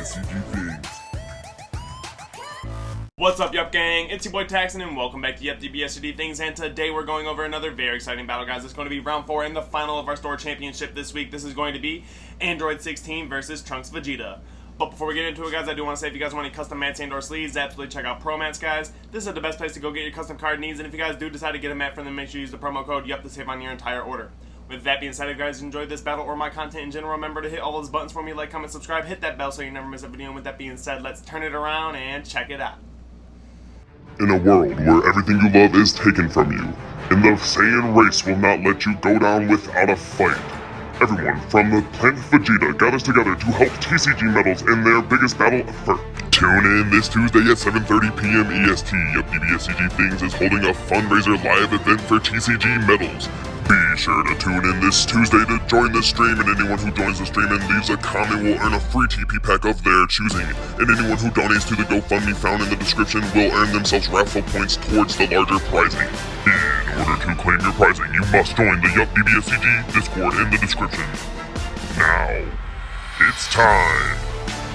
Dbscg things. What's up, Yuhp gang? It's your boy Taxon, and welcome back to Yuhp Dbscg things. And today we're going over another very exciting battle, guys. It's going to be round 4 and the final of our store championship this week. This is going to be A16 versus Trunks-geta. But before we get into it, guys, I do want to say if you guys want any custom mats and or sleeves, absolutely check out Promats, guys. This is the best place to go get your custom card needs, and if you guys do decide to get a mat from them, make sure you use the promo code Yuhp to save on your entire order. With that being said, if you guys enjoyed this battle or my content in general, remember to hit all those buttons for me, like, comment, subscribe, hit that bell so you never miss a video. And with that being said, let's turn it around and check it out. In a world where everything you love is taken from you, and the Saiyan race will not let you go down without a fight, everyone from the planet Vegeta gathers together to help TCG Metals in their biggest battle ever. Tune in this Tuesday at 7:30 p.m. EST. Yuhp Dbscg Things is holding a fundraiser live event for TCG Metals. Be sure to tune in this Tuesday to join the stream, and anyone who joins the stream and leaves a comment will earn a free TP pack of their choosing. And anyone who donates to the GoFundMe found in the description will earn themselves raffle points towards the larger prizing. In order to claim your prizing, you must join the Yuhp Dbscg Discord in the description. Now, it's time.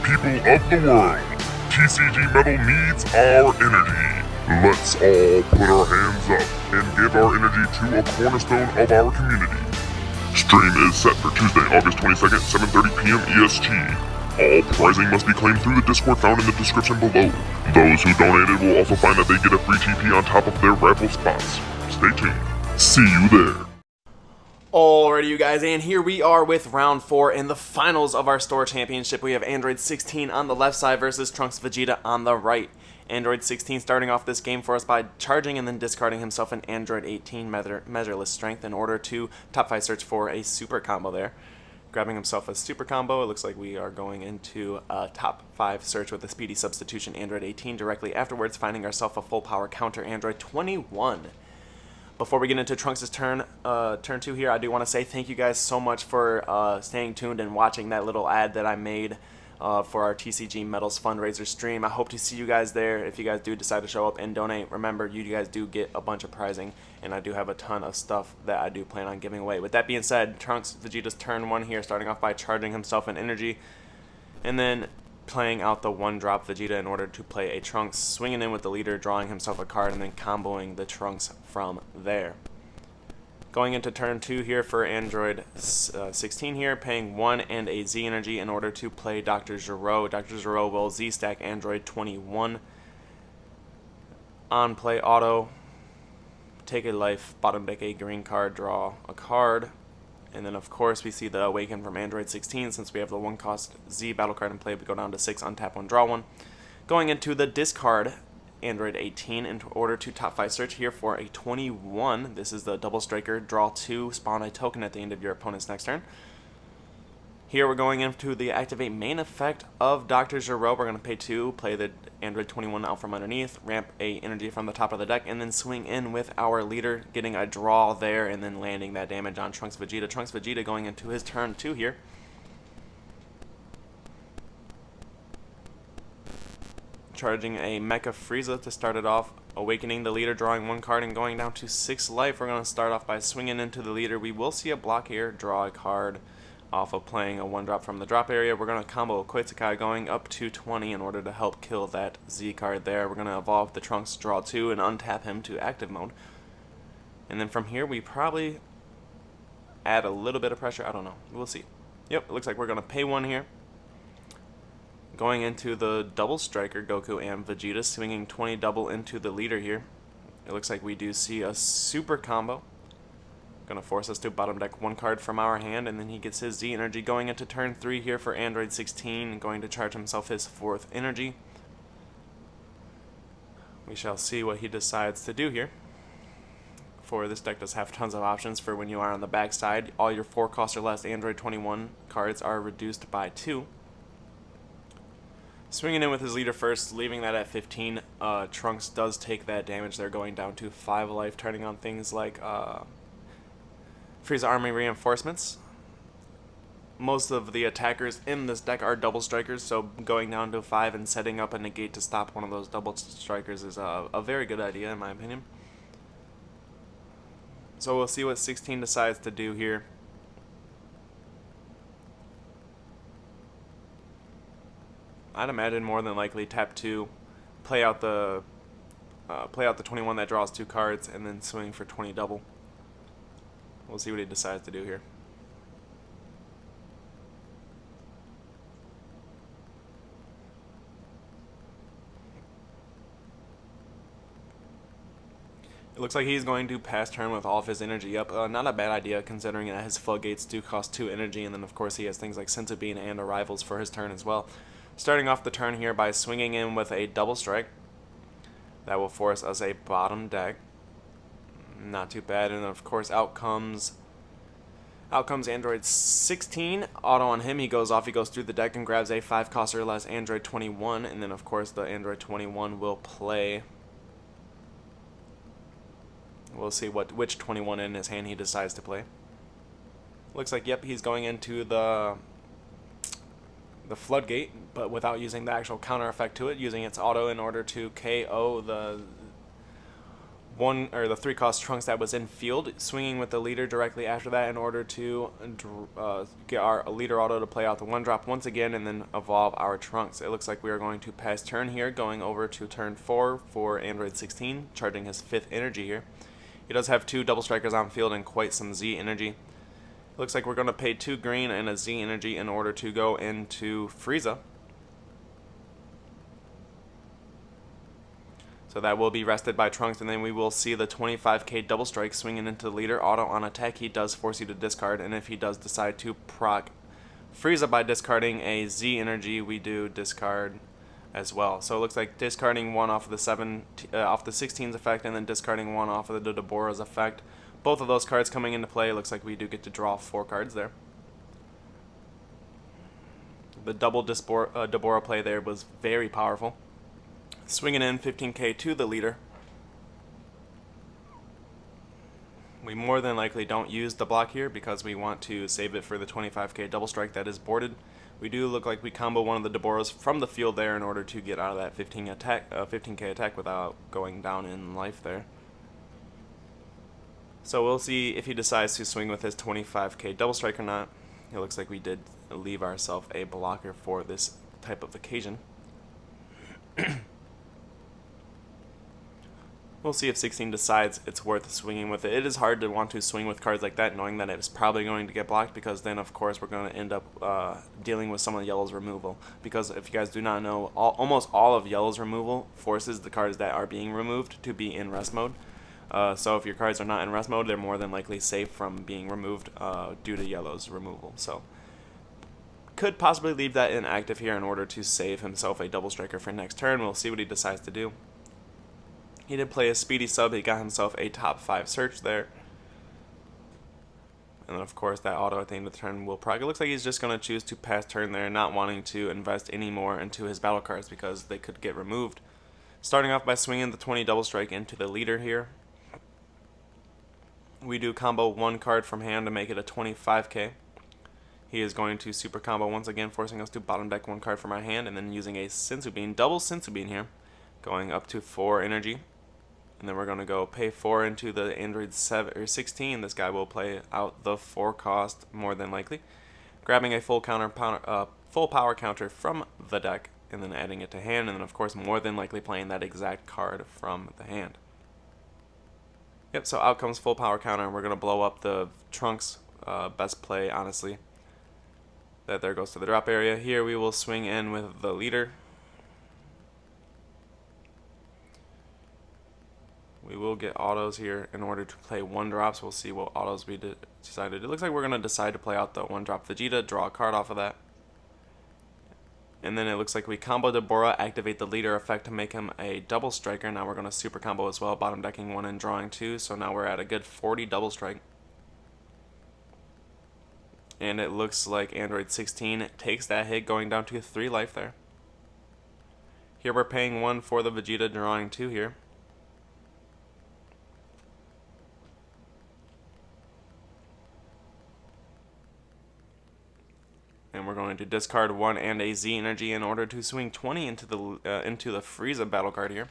People of the world, TCG Metal needs our energy. Let's all put our hands up and give our energy to a cornerstone of our community. Stream is set for Tuesday, August 22nd, 7:30 p.m. EST. All prizing must be claimed through the Discord found in the description below. Those who donated will also find that they get a free TP on top of their raffle spots. Stay tuned. See you there. Alrighty, you guys, and here we are with round 4 and the finals of our store championship. We have A16 on the left side versus Trunks-geta on the right. A16 starting off this game for us by charging and then discarding himself an A18 measureless strength in order to top 5 search for a super combo there. Grabbing himself a super combo, it looks like we are going into a top 5 search with a speedy substitution A18 directly afterwards, finding ourselves a full power counter A21. Before we get into Trunks' turn 2 here, I do want to say thank you guys so much for staying tuned and watching that little ad that I made for our TCG Metals fundraiser stream. I hope to see you guys there. If you guys do decide to show up and donate, remember, you guys do get a bunch of prizing, and I do have a ton of stuff that I do plan on giving away. With that being said, Trunks-geta's turn 1 here, starting off by charging himself an energy, and then playing out the 1-drop Vegeta in order to play a Trunks, swinging in with the leader, drawing himself a card, and then comboing the Trunks from there. Going into turn 2 here for Android 16 here, paying 1 and a Z energy in order to play Dr. Gero. Dr. Gero will Z stack Android 21. On play auto, take a life, bottom deck a green card, draw a card. And then of course we see the Awaken from Android 16. Since we have the 1-cost Z battle card in play, we go down to 6, untap 1, draw 1. Going into the discard Android 18 in order to top 5 search here for a 21. This is the double striker, draw 2, spawn a token at the end of your opponent's next turn. Here we're going into the activate main effect of Dr. Gero. We're going to pay 2, play the Android 21 out from underneath, ramp a energy from the top of the deck, and then swing in with our leader, getting a draw there, and then landing that damage on Trunks-geta. Trunks-geta going into his turn 2 here. Charging a Mecha Frieza to start it off, awakening the leader, drawing 1 card, and going down to 6 life. We're going to start off by swinging into the leader. We will see a block here, draw a card off of playing a 1-drop from the drop area. We're going to combo a Koitsukai going up to 20 in order to help kill that Z card there. We're going to evolve the Trunks, draw 2, and untap him to active mode. And then from here, we probably add a little bit of pressure. I don't know. We'll see. Yep, it looks like we're going to pay 1 here. Going into the double striker, Goku and Vegeta, swinging 20 double into the leader here. It looks like we do see a super combo. Going to force us to bottom deck 1 card from our hand, and then he gets his Z energy. Going into turn 3 here for Android 16, going to charge himself his 4th energy. We shall see what he decides to do here. For this deck does have tons of options for when you are on the backside. All your 4-cost or less Android 21 cards are reduced by 2. Swinging in with his leader first, leaving that at 15. Trunks does take that damage. They're going down to 5 life, turning on things like Frieza Army Reinforcements. Most of the attackers in this deck are double strikers, so going down to 5 and setting up a negate to stop one of those double strikers is a very good idea in my opinion. So we'll see what 16 decides to do here. I'd imagine more than likely tap 2, play out the 21 that draws 2 cards, and then swing for 20 double. We'll see what he decides to do here. It looks like he's going to pass turn with all of his energy up. Not a bad idea considering that his floodgates do cost 2 energy, and then of course he has things like Senzu Bean and Arrivals for his turn as well. Starting off the turn here by swinging in with a double strike. That will force us a bottom deck. Not too bad, and of course out comes Android 16. Auto on him, he goes off, he goes through the deck and grabs a 5 cost or less Android 21, and then of course the Android 21 will play. We'll see which 21 in his hand he decides to play. Looks like, yep, he's going into the floodgate, but without using the actual counter effect to it, using its auto in order to KO the 3 cost trunks that was in field, swinging with the leader directly after that in order to get our leader auto to play out the 1-drop once again and then evolve our trunks. It looks like we are going to pass turn here, going over to turn 4 for Android 16, charging his 5th energy here. He does have 2 double strikers on field and quite some Z energy. It looks like we're going to pay 2 green and a Z energy in order to go into Frieza. So that will be rested by Trunks, and then we will see the 25k double strike swinging into the leader. Auto on attack, he does force you to discard, and if he does decide to proc Frieza by discarding a Z energy, we do discard as well. So it looks like discarding 1 off of the 16's effect, and then discarding 1 off of the Deborah's effect. Both of those cards coming into play. It looks like we do get to draw 4 cards there. The double Deborah play there was very powerful. Swinging in 15k to the leader. We more than likely don't use the block here because we want to save it for the 25k double strike that is boarded. We do look like we combo one of the Deborahs from the field there in order to get out of that 15k attack without going down in life there. So we'll see if he decides to swing with his 25k double strike or not. It looks like we did leave ourselves a blocker for this type of occasion. We'll see if 16 decides it's worth swinging with it. It is hard to want to swing with cards like that knowing that it's probably going to get blocked, because then of course we're going to end up dealing with some of the yellow's removal. Because if you guys do not know, almost all of yellow's removal forces the cards that are being removed to be in rest mode. So if your cards are not in rest mode, they're more than likely safe from being removed due to yellow's removal. So could possibly leave that inactive here in order to save himself a double striker for next turn. We'll see what he decides to do. He did play a speedy sub. He got himself a top 5 search there. And then of course that auto at the end of the turn will proc. It looks like he's just going to choose to pass turn there, not wanting to invest any more into his battle cards because they could get removed. Starting off by swinging the 20 double strike into the leader here. We do combo 1 card from hand to make it a 25k. He is going to super combo once again, forcing us to bottom deck 1 card from our hand, and then using a Senzu Bean, double Senzu Bean here, going up to 4 energy. And then we're going to go pay 4 into the Android 16. This guy will play out the 4 cost more than likely, grabbing a full power counter from the deck, and then adding it to hand, and then of course more than likely playing that exact card from the hand. Yep, so out comes full power counter, and we're going to blow up the Trunks. Best play, honestly. That there goes to the drop area. Here we will swing in with the leader. We will get autos here in order to play 1-drops. We'll see what autos we decided. It looks like we're going to decide to play out the 1-drop Vegeta, draw a card off of that. And then it looks like we combo Deborah, activate the leader effect to make him a double striker. Now we're going to super combo as well, bottom decking 1 and drawing 2. So now we're at a good 40 double strike. And it looks like Android 16 takes that hit, going down to 3 life there. Here we're paying 1 for the Vegeta, drawing 2 here. And we're going to discard 1 and a Z energy in order to swing 20 into the Frieza battle card here.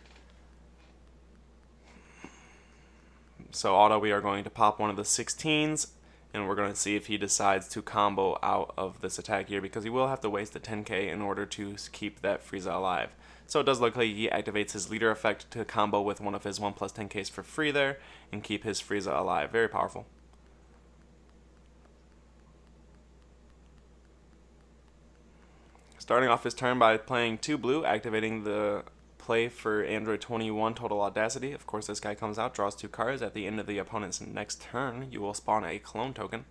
So auto, we are going to pop one of the 16s And we're going to see if he decides to combo out of this attack here, because he will have to waste a 10k in order to keep that Frieza alive. So it does look like he activates his leader effect to combo with one of his 1 plus 10ks for free there and keep his Frieza alive. Very powerful. Starting off his turn by playing 2 blue, activating the play for Android 21 Total Audacity. Of course, this guy comes out, draws 2 cards. At the end of the opponent's next turn, you will spawn a clone token.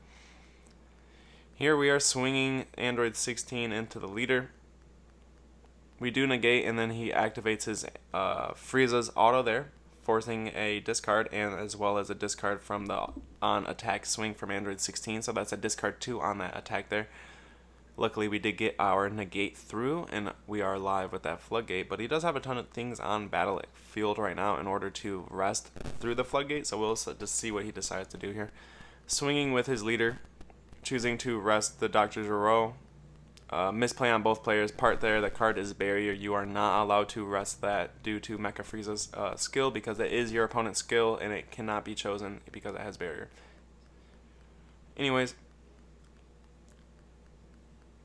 Here we are swinging Android 16 into the leader. We do negate, and then he activates his Frieza's auto there, forcing a discard and as well as a discard from the on attack swing from Android 16. So that's a discard 2 on that attack there. Luckily, we did get our negate through, and we are live with that floodgate. But he does have a ton of things on battlefield right now in order to rest through the floodgate. So we'll just see what he decides to do here. Swinging with his leader, choosing to rest the Dr. Gero. Misplay on both players' part there. The card is barrier. You are not allowed to rest that due to Mecha Frieza's skill, because it is your opponent's skill and it cannot be chosen because it has barrier. Anyways,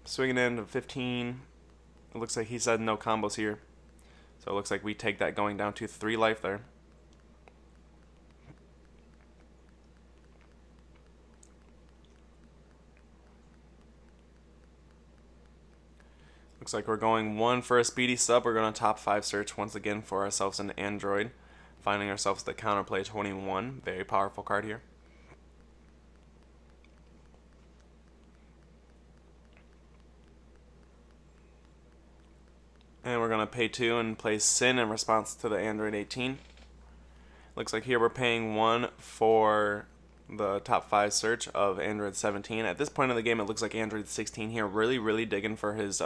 swinging in to 15. It looks like he said no combos here. So it looks like we take that going down to 3 life there. Looks like we're going 1 for a speedy sub. We're going to top 5 search once again for ourselves an Android. Finding ourselves the Counterplay 21. Very powerful card here. And we're going to pay 2 and play Sin in response to the Android 18. Looks like here we're paying 1 for the top 5 search of Android 17. At this point in the game, it looks like Android 16 here really digging for his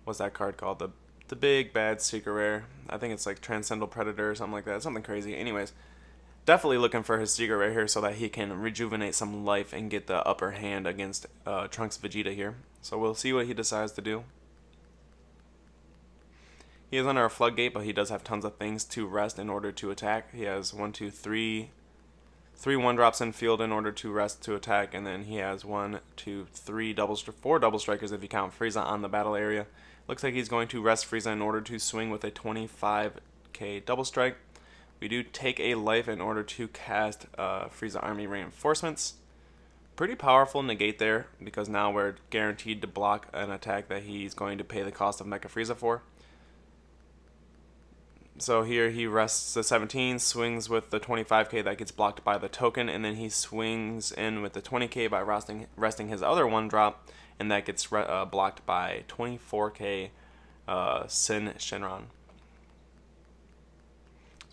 what's that card called? The big bad secret rare. I think it's like Transcendental Predator or something like that. Something crazy. Anyways, definitely looking for his secret rare here so that he can rejuvenate some life and get the upper hand against Trunks-Vegeta here. So we'll see what he decides to do. He is under a floodgate, but he does have tons of things to rest in order to attack. He has 1, 2, 3 1-drops in field in order to rest to attack, and then he has 1, 2, 3 4 double strikers if you count Frieza on the battle area. Looks like he's going to rest Frieza in order to swing with a 25k double strike. We do take a life in order to cast Frieza Army Reinforcements. Pretty powerful negate there, because now we're guaranteed to block an attack that he's going to pay the cost of Mecha Frieza for. So here he rests the 17, swings with the 25k that gets blocked by the token, and then he swings in with the 20k by resting his other 1-drop, and that gets blocked by 24k Sin Shenron.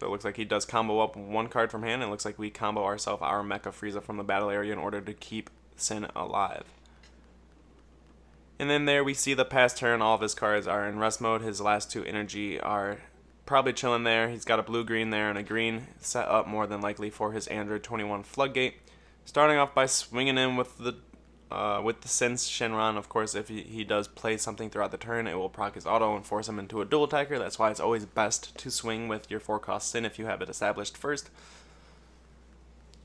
So it looks like he does combo up 1 card from hand, and it looks like we combo ourselves our Mecha Frieza from the battle area in order to keep Sin alive. And then there we see the past turn, all of his cards are in rest mode. His last 2 energy are probably chilling there. He's got a blue-green there and a green set up more than likely for his Android 21 floodgate. Starting off by swinging in with the Sin Shenron. Of course, if he does play something throughout the turn, it will proc his auto and force him into a dual attacker. That's why it's always best to swing with your 4-cost Sin if you have it established first.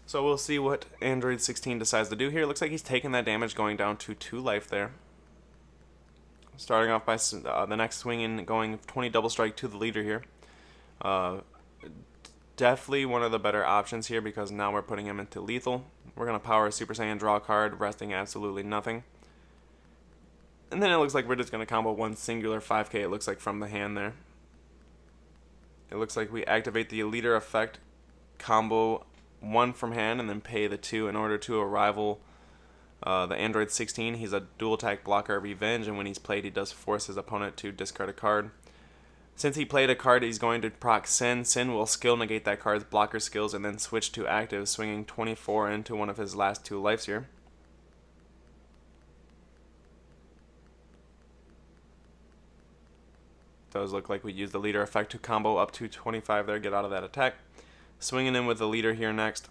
So we'll see what Android 16 decides to do here. Looks like he's taking that damage going down to 2 life there. Starting off by the next swing and going 20 double strike to the leader here. Definitely one of the better options here, because now we're putting him into lethal. We're going to power a Super Saiyan, draw a card, resting absolutely nothing. And then it looks like we're just going to combo 1 singular 5k, it looks like, from the hand there. It looks like we activate the leader effect, combo 1 from hand, and then pay the 2 in order to rival the Android 16. He's a dual attack blocker Revenge, and when he's played, he does force his opponent to discard a card. Since he played a card, he's going to proc Sin. Sin will skill negate that card's blocker skills and then switch to active, swinging 24 into one of his last 2 lives here. Does look like we use the leader effect to combo up to 25 there, get out of that attack. Swinging in with the leader here next.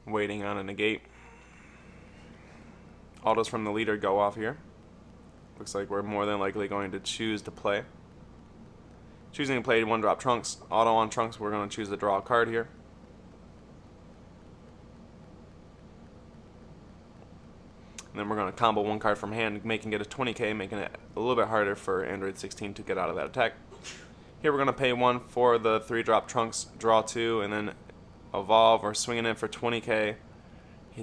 Waiting on a negate. Autos from the leader go off here. Looks like we're more than likely going to choose to play. Choosing to play 1-drop Trunks. Auto on Trunks, we're going to choose to draw a card here. And then we're going to combo 1 card from hand, making it a 20k, making it a little bit harder for Android 16 to get out of that attack. Here we're going to pay 1 for the 3-drop Trunks, draw 2, and then evolve. We're swinging in for 20k.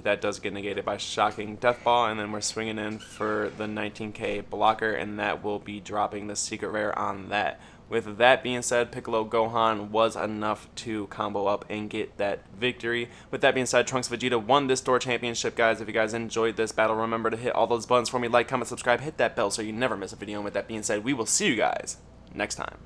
That does get negated by shocking Death Ball, and then we're swinging in for the 19k blocker, and that will be dropping the secret rare on that. With that being said, Piccolo Gohan was enough to combo up and get that victory. With that being said, Trunks Vegeta won this store championship, guys. If you guys enjoyed this battle, remember to hit all those buttons for me. Like, comment, subscribe, hit that bell so you never miss a video. And with that being said, we will see you guys next time.